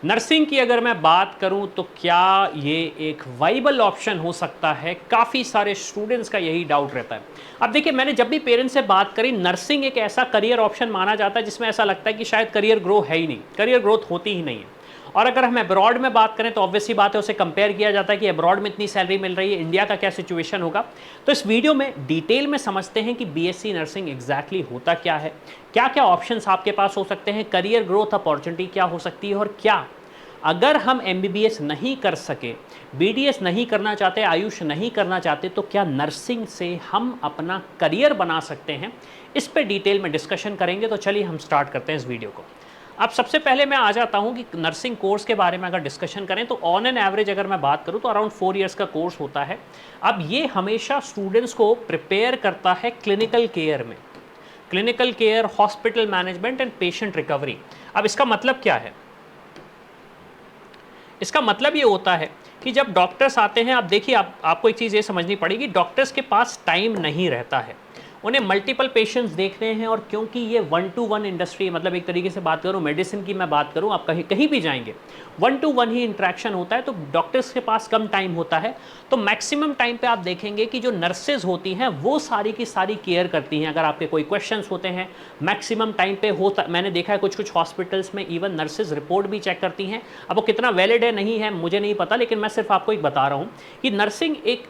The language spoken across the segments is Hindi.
नर्सिंग की अगर मैं बात करूं तो क्या ये एक वाइबल ऑप्शन हो सकता है? काफ़ी सारे स्टूडेंट्स का यही डाउट रहता है। अब देखिए, मैंने जब भी पेरेंट्स से बात करी, नर्सिंग एक ऐसा करियर ऑप्शन माना जाता है जिसमें ऐसा लगता है कि शायद करियर ग्रो है ही नहीं, करियर ग्रोथ होती ही नहीं है। और अगर हम अब्रॉड में बात करें तो ऑब्वियसली बात है, उसे कंपेयर किया जाता है कि अब्रॉड में इतनी सैलरी मिल रही है, इंडिया का क्या सिचुएशन होगा। तो इस वीडियो में डिटेल में समझते हैं कि बीएससी नर्सिंग एग्जैक्टली होता क्या है, क्या क्या ऑप्शंस आपके पास हो सकते हैं, करियर ग्रोथ अपॉर्चुनिटी क्या हो सकती है, और क्या अगर हम एमबीबीएस नहीं कर सके, बीडीएस नहीं करना चाहते, आयुष नहीं करना चाहते, तो क्या नर्सिंग से हम अपना करियर बना सकते हैं। इस पे डिटेल में डिस्कशन करेंगे। तो चलिए हम स्टार्ट करते हैं इस वीडियो को। अब सबसे पहले मैं आ जाता हूं कि नर्सिंग कोर्स के बारे में अगर डिस्कशन करें तो ऑन एन एवरेज अगर मैं बात करूं तो अराउंड 4 इयर्स का कोर्स होता है। अब ये हमेशा स्टूडेंट्स को प्रिपेयर करता है क्लिनिकल केयर में, clinical care, hospital management and patient recovery. अब इसका मतलब क्या है? इसका मतलब ये होता है कि जब डॉक्टर्स आते हैं, आप देखिए, आपको एक चीज़ ये समझनी पड़ेगी, डॉक्टर्स के पास टाइम नहीं रहता है, उन्हें मल्टीपल पेशेंट्स देखने हैं। और क्योंकि ये 1-to-1 इंडस्ट्री, मतलब एक तरीके से बात करूँ, मेडिसिन की मैं बात करूँ, आप कहीं कहीं भी जाएंगे 1-to-1 ही इंट्रैक्शन होता है, तो डॉक्टर्स के पास कम टाइम होता है। तो मैक्सिमम टाइम पे आप देखेंगे कि जो नर्सेज होती हैं वो सारी की सारी केयर करती हैं। अगर आपके कोई क्वेश्चंस होते हैं, मैक्सिमम टाइम पे होता, मैंने देखा है कुछ कुछ हॉस्पिटल्स में इवन नर्सेज रिपोर्ट भी चेक करती हैं। अब वो कितना वैलिड है नहीं है मुझे नहीं पता, लेकिन मैं सिर्फ आपको एक बता रहा हूँ कि नर्सिंग एक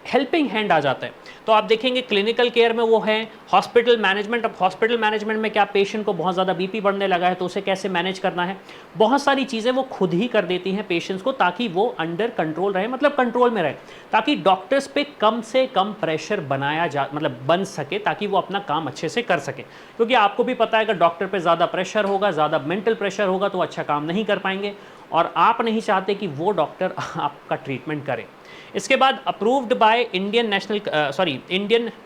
हेल्पिंग हैंड आ जाता है। तो आप देखेंगे क्लिनिकल केयर में वो है, हॉस्पिटल मैनेजमेंट। अब हॉस्पिटल मैनेजमेंट में क्या, पेशेंट को बहुत ज़्यादा बीपी बढ़ने लगा है तो उसे कैसे मैनेज करना है, बहुत सारी चीज़ें वो खुद ही कर देती हैं पेशेंट्स को, ताकि वो अंडर कंट्रोल रहे, मतलब कंट्रोल में रहे, ताकि डॉक्टर्स पे कम से कम प्रेशर बनाया जा, मतलब बन सके, ताकि वो अपना काम अच्छे से कर सके। क्योंकि आपको भी पता है अगर डॉक्टर पे ज़्यादा प्रेशर होगा, ज़्यादा मेंटल प्रेशर होगा, तो अच्छा काम नहीं कर पाएंगे, और आप नहीं चाहते कि वो डॉक्टर आपका ट्रीटमेंट करे। इसके बाद approved by Indian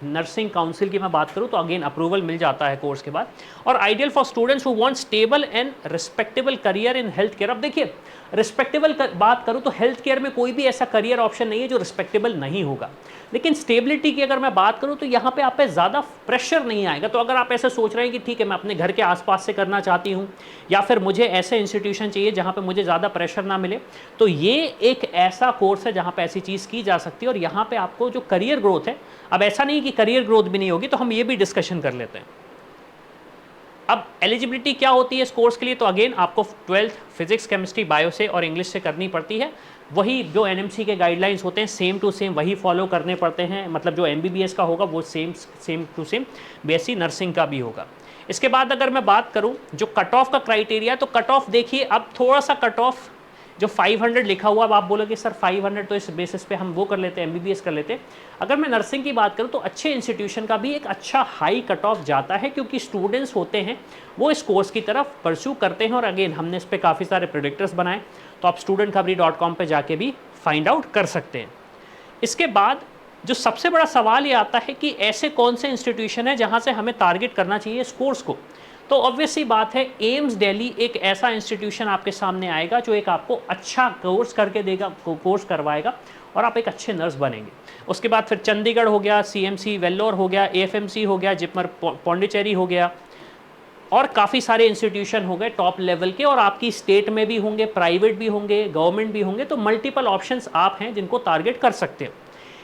nursing council की मैं बात करूं तो अगेन अप्रूवल मिल जाता है कोर्स के बाद। और ideal for students who want stable and respectable career in health care. अब देखिए, रिस्पेक्टेबल बात करूं तो हेल्थ केयर में कोई भी ऐसा करियर ऑप्शन नहीं है जो रिस्पेक्टेबल नहीं होगा, लेकिन स्टेबिलिटी की अगर मैं बात करूं तो यहाँ पे आप पे ज़्यादा प्रेशर नहीं आएगा। तो अगर आप ऐसे सोच रहे हैं कि ठीक है मैं अपने घर के आसपास से करना चाहती हूँ, या फिर मुझे ऐसे इंस्टीट्यूशन चाहिए जहाँ पे मुझे ज़्यादा प्रेशर ना मिले, तो ये एक ऐसा कोर्स है जहाँ पे ऐसी चीज़ की जा सकती है। और यहाँ पे आपको जो करियर ग्रोथ है, अब ऐसा नहीं कि करियर ग्रोथ भी नहीं होगी, तो हम ये भी डिस्कशन कर लेते हैं। अब एलिजिबिलिटी क्या होती है इस कोर्स के लिए? तो अगेन आपको 12th फिजिक्स, केमिस्ट्री, बायो से और इंग्लिश से करनी पड़ती है। वही जो एनएमसी के गाइडलाइंस होते हैं सेम टू सेम वही फॉलो करने पड़ते हैं, मतलब जो एमबीबीएस का होगा वो same to same BSc nursing का भी होगा। इसके बाद अगर मैं बात करूं जो कट ऑफ का क्राइटेरिया, तो कट ऑफ देखिए, अब थोड़ा सा कट ऑफ जो 500 लिखा हुआ, अब आप बोलोगे सर 500, तो इस बेसिस पे हम वो कर लेते हैं, एमबीबीएस कर लेते हैं। अगर मैं नर्सिंग की बात करूं तो अच्छे इंस्टीट्यूशन का भी एक अच्छा हाई कट ऑफ जाता है, क्योंकि स्टूडेंट्स होते हैं वो इस कोर्स की तरफ परस्यू करते हैं। और अगेन हमने इस पर काफ़ी सारे प्रोडिक्टर्स बनाए, तो आप studentkhabri.com पे जाके भी फाइंड आउट कर सकते हैं। इसके बाद जो सबसे बड़ा सवाल ये आता है कि ऐसे कौन से इंस्टीट्यूशन है जहाँ से हमें टारगेट करना चाहिए इस कोर्स को। तो ऑब्वियसली बात है, एम्स दिल्ली एक ऐसा इंस्टीट्यूशन आपके सामने आएगा जो एक आपको अच्छा कोर्स करके देगा, कोर्स करवाएगा, और आप एक अच्छे नर्स बनेंगे। उसके बाद फिर चंडीगढ़ हो गया, सीएमसी वेल्लोर हो गया, एएफएमसी हो गया, जिपमर पौंडीचेरी हो गया, और काफ़ी सारे इंस्टीट्यूशन हो गए टॉप लेवल के, और आपकी स्टेट में भी होंगे, प्राइवेट भी होंगे, गवर्नमेंट भी होंगे। तो मल्टीपल ऑप्शंस आप हैं जिनको टारगेट कर सकते हो।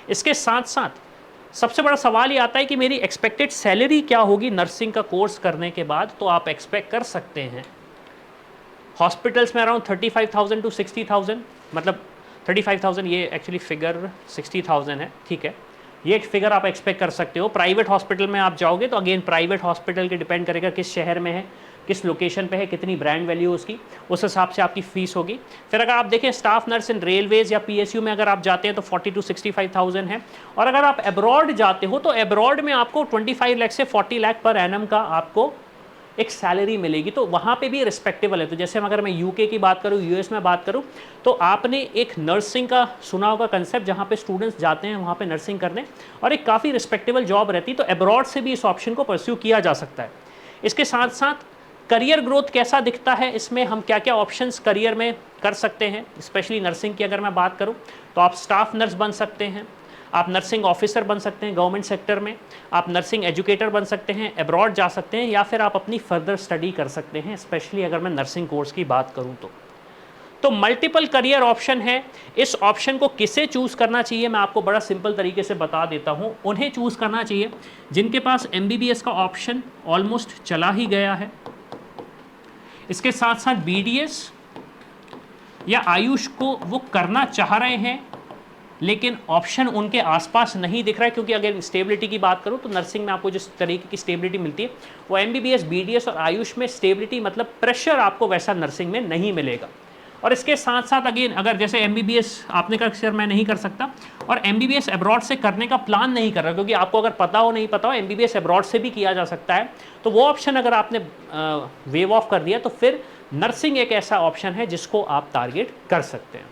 इसके साथ साथ सबसे बड़ा सवाल ये आता है कि मेरी एक्सपेक्टेड सैलरी क्या होगी नर्सिंग का कोर्स करने के बाद। तो आप एक्सपेक्ट कर सकते हैं हॉस्पिटल्स में अराउंड 35,000 to 60,000, मतलब 35,000, ये एक्चुअली फिगर 60,000 है, ठीक है, ये एक फिगर आप एक्सपेक्ट कर सकते हो। प्राइवेट हॉस्पिटल में आप जाओगे तो अगेन प्राइवेट हॉस्पिटल के डिपेंड करेगा किस शहर में है, किस लोकेशन पे है, कितनी ब्रांड वैल्यू उसकी, उस हिसाब से आपकी फ़ीस होगी। फिर अगर आप देखें स्टाफ नर्स इन रेलवेज़ या पीएसयू में अगर आप जाते हैं तो 40 to 65,000 है। और अगर आप अब्रॉड जाते हो तो अब्रॉड में आपको 25 लाख से 40 लाख पर एनम का आपको एक सैलरी मिलेगी। तो वहाँ पे भी रिस्पेक्टेबल है। तो जैसे अगर मैं यूके की बात करूँ, यूएस में बात करूँ, तो आपने एक नर्सिंग का सुना होगा कंसेप्ट, जहाँ पे स्टूडेंट्स जाते हैं वहाँ पे नर्सिंग करने, और एक काफ़ी रिस्पेक्टेबल जॉब रहती है। तो अब्रॉड से भी इस ऑप्शन को परस्यू किया जा सकता है। इसके साथ साथ करियर ग्रोथ कैसा दिखता है, इसमें हम क्या क्या ऑप्शंस करियर में कर सकते हैं। स्पेशली नर्सिंग की अगर मैं बात करूं तो आप स्टाफ नर्स बन सकते हैं, आप नर्सिंग ऑफिसर बन सकते हैं गवर्नमेंट सेक्टर में, आप नर्सिंग एजुकेटर बन सकते हैं, अब्रॉड जा सकते हैं, या फिर आप अपनी फर्दर स्टडी कर सकते हैं, स्पेशली अगर मैं नर्सिंग कोर्स की बात करूं तो। तो मल्टीपल करियर ऑप्शन है, इस ऑप्शन को किसे चूज़ करना चाहिए मैं आपको बड़ा सिंपल तरीके से बता देता हूँ। उन्हें चूज़ करना चाहिए जिनके पास MBBS का ऑप्शन ऑलमोस्ट चला ही गया है, इसके साथ साथ BDS या आयुष को वो करना चाह रहे हैं लेकिन ऑप्शन उनके आसपास नहीं दिख रहा है, क्योंकि अगर स्टेबिलिटी की बात करूं तो नर्सिंग में आपको जिस तरीके की स्टेबिलिटी मिलती है वो MBBS, BDS और आयुष में स्टेबिलिटी मतलब प्रेशर आपको वैसा नर्सिंग में नहीं मिलेगा। और इसके साथ साथ अगेन अगर जैसे MBBS आपने कहा सर मैं नहीं कर सकता और MBBS अब्रॉड से करने का प्लान नहीं कर रहा, क्योंकि आपको अगर पता हो नहीं पता हो MBBS अब्रॉड से भी किया जा सकता है, तो वो ऑप्शन अगर आपने वेव ऑफ कर दिया तो फिर नर्सिंग एक ऐसा ऑप्शन है जिसको आप टारगेट कर सकते हैं।